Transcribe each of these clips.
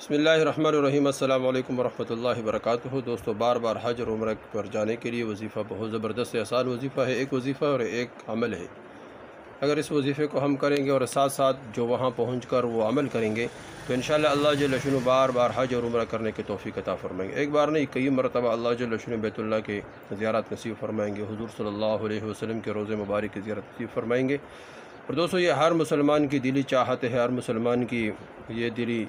بسم اللہ الرحمن الرحیم۔ السلام علیکم ورحمۃ اللہ وبرکاتہ۔ دوستو، بار بار حج اور عمرہ پر جانے کے لیے وظیفہ بہت زبردست آسان وظیفہ ہے۔ ایک وظیفہ اور ایک عمل ہے۔ اگر اس وظیفے کو ہم کریں گے اور ساتھ ساتھ جو وہاں پہنچ کر وہ عمل کریں گے تو انشاءاللہ اللہ جل شانہ بار بار حج اور عمرہ کرنے کی توفیق عطا فرمائیں گے۔ ایک بار نہیں، کئی مرتبہ اللہ جل شانہ بیت اللہ کے زیارت نصیب فرمائیں گے، حضور صلی اللہ علیہ وسلم کے روضہ مبارک کی زیارت نصیب فرمائیں گے۔ اور دوستو، یہ ہر مسلمان کی دلی چاہت ہے، ہر مسلمان کی یہ دلی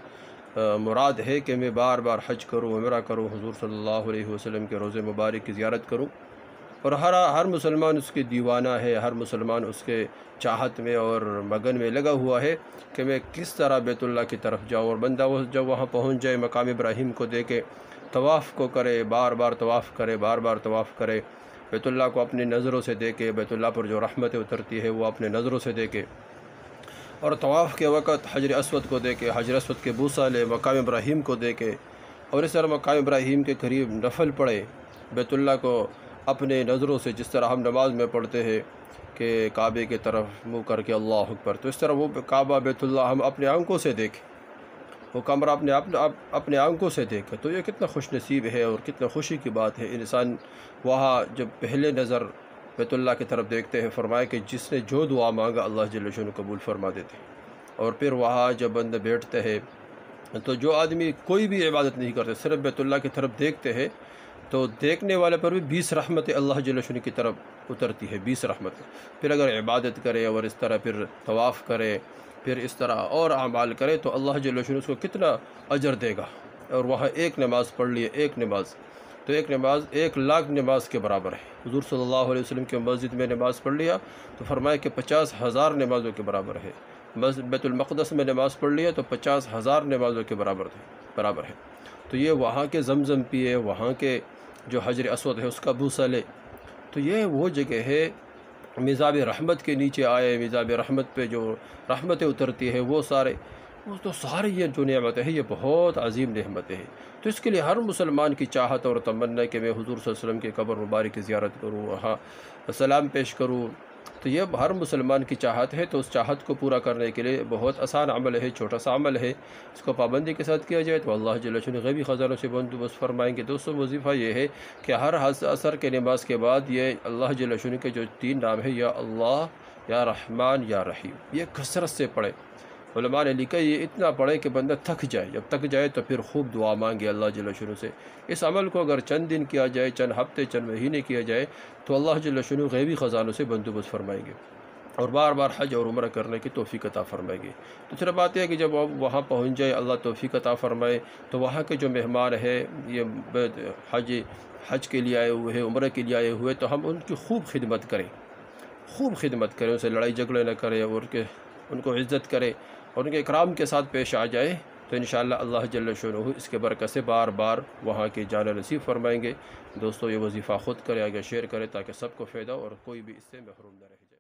مراد ہے کہ میں بار بار حج کروں، عمرہ کروں، حضور صلی اللہ علیہ وسلم کے روضہ مبارک کی زیارت کروں۔ اور ہر مسلمان اس کے دیوانہ ہے، ہر مسلمان اس کے چاہت میں اور مگن میں لگا ہوا ہے کہ میں کس طرح بیت اللہ کی طرف جاؤں۔ اور بندہ وہ جب وہاں پہنچ جائے، مقام ابراہیم کو دیکھے، طواف کو کرے، بار بار طواف کرے، بار بار طواف کرے، بیت اللہ کو اپنی نظروں سے دیکھے، بیت اللہ پر جو رحمتیں اترتی ہے وہ اپنے نظروں سے دیکھے، اور طواف کے وقت حجر اسود کو دیکھے، حجر اسود کے بوسہ لے، مقام ابراہیم کو دیکھے، اور اس طرح مقام ابراہیم کے قریب نفل پڑھے، بیت اللہ کو اپنے نظروں سے، جس طرح ہم نماز میں پڑھتے ہیں کہ کعبے کی طرف منہ کر کے اللہ اکبر، تو اس طرح وہ کعبہ بیت اللہ ہم اپنے آنکھوں سے دیکھیں، وہ کمرہ اپنے آنکھوں سے دیکھے، تو یہ کتنا خوش نصیب ہے اور کتنا خوشی کی بات ہے۔ انسان وہاں جب پہلے نظر بیت اللہ کی طرف دیکھتے ہیں، فرمایا کہ جس نے جو دعا مانگا اللہ جل شانہ قبول فرما دیتے ہیں۔ اور پھر وہاں جب بندہ بیٹھتے ہیں تو جو آدمی کوئی بھی عبادت نہیں کرتے، صرف بیت اللہ کی طرف دیکھتے ہیں، تو دیکھنے والے پر بھی 20 رحمتیں اللہ جل شانہ کی طرف اترتی ہے، 20 رحمتیں۔ پھر اگر عبادت کرے اور اس طرح پھر طواف کرے، پھر اس طرح اور اعمال کرے، تو اللہ جل شانہ اس کو کتنا اجر دے گا۔ اور وہاں ایک نماز پڑھ لیے، ایک نماز، تو ایک نماز 1,00,000 نماز کے برابر ہے۔ حضور صلی اللہ علیہ وسلم کے مسجد میں نماز پڑھ لیا تو فرمایا کہ 50,000 نمازوں کے برابر ہے۔ بیت المقدس میں نماز پڑھ لیا تو 50,000 نمازوں کے برابر ہے۔ تو یہ وہاں کے زمزم پیے، وہاں کے جو حجر اسود ہے اس کا بوسہ لے، تو یہ وہ جگہ ہے میزاب رحمت کے نیچے آئے، میزاب رحمت پہ جو رحمتیں اترتی ہے وہ سارے یہ جو نعمتیں ہیں یہ بہت عظیم نعمتیں ہیں۔ تو اس کے لیے ہر مسلمان کی چاہت اور تمنا کہ میں حضور صلی اللہ علیہ وسلم کے قبر مبارک کی زیارت کروں، وہاں سلام پیش کروں، تو یہ ہر مسلمان کی چاہت ہے۔ تو اس چاہت کو پورا کرنے کے لیے بہت آسان عمل ہے، چھوٹا سا عمل ہے، اس کو پابندی کے ساتھ کیا جائے تو اللہ جل شانہ غیبی خزانوں سے بندوبست فرمائیں گے۔ دوستو، وظیفہ یہ ہے کہ ہر عصر کے نماز کے بعد یہ اللہ جل شانہ کے جو 3 نام ہے، یا اللہ، یا رحمان، یا رحیم، یہ کثرت سے پڑھے۔ علماء نے لکھا یہ اتنا پڑھے کہ بندہ تھک جائے، جب تک جائے تو پھر خوب دعا مانگے اللہ جل شانہ سے۔ اس عمل کو اگر چند دن کیا جائے، چند ہفتے، چند مہینے کیا جائے تو اللہ جل شانہ غیبی خزانوں سے بندوبست فرمائیں گے اور بار بار حج اور عمرہ کرنے کی توفیق عطا فرمائیں گے۔ دوسرا بات یہ ہے کہ جب وہاں پہنچ جائے، اللہ توفیق عطا فرمائے، تو وہاں کے جو مہمان ہیں، یہ حج کے لیے آئے ہوئے ہیں، عمرہ کے لیے آئے ہوئے، تو ہم ان کی خوب خدمت کریں، ان سے لڑائی جھگڑے نہ کریں، اور ان کو عزت کریں اور ان کے اکرام کے ساتھ پیش آ جائے، تو انشاءاللہ اللہ جل شانہ اس کے برکت سے بار بار وہاں کے جانا نصیب فرمائیں گے۔ دوستو، یہ وظیفہ خود کرے، آگے شیئر کرے تاکہ سب کو فائدہ اور کوئی بھی اس سے محروم نہ رہ جائے۔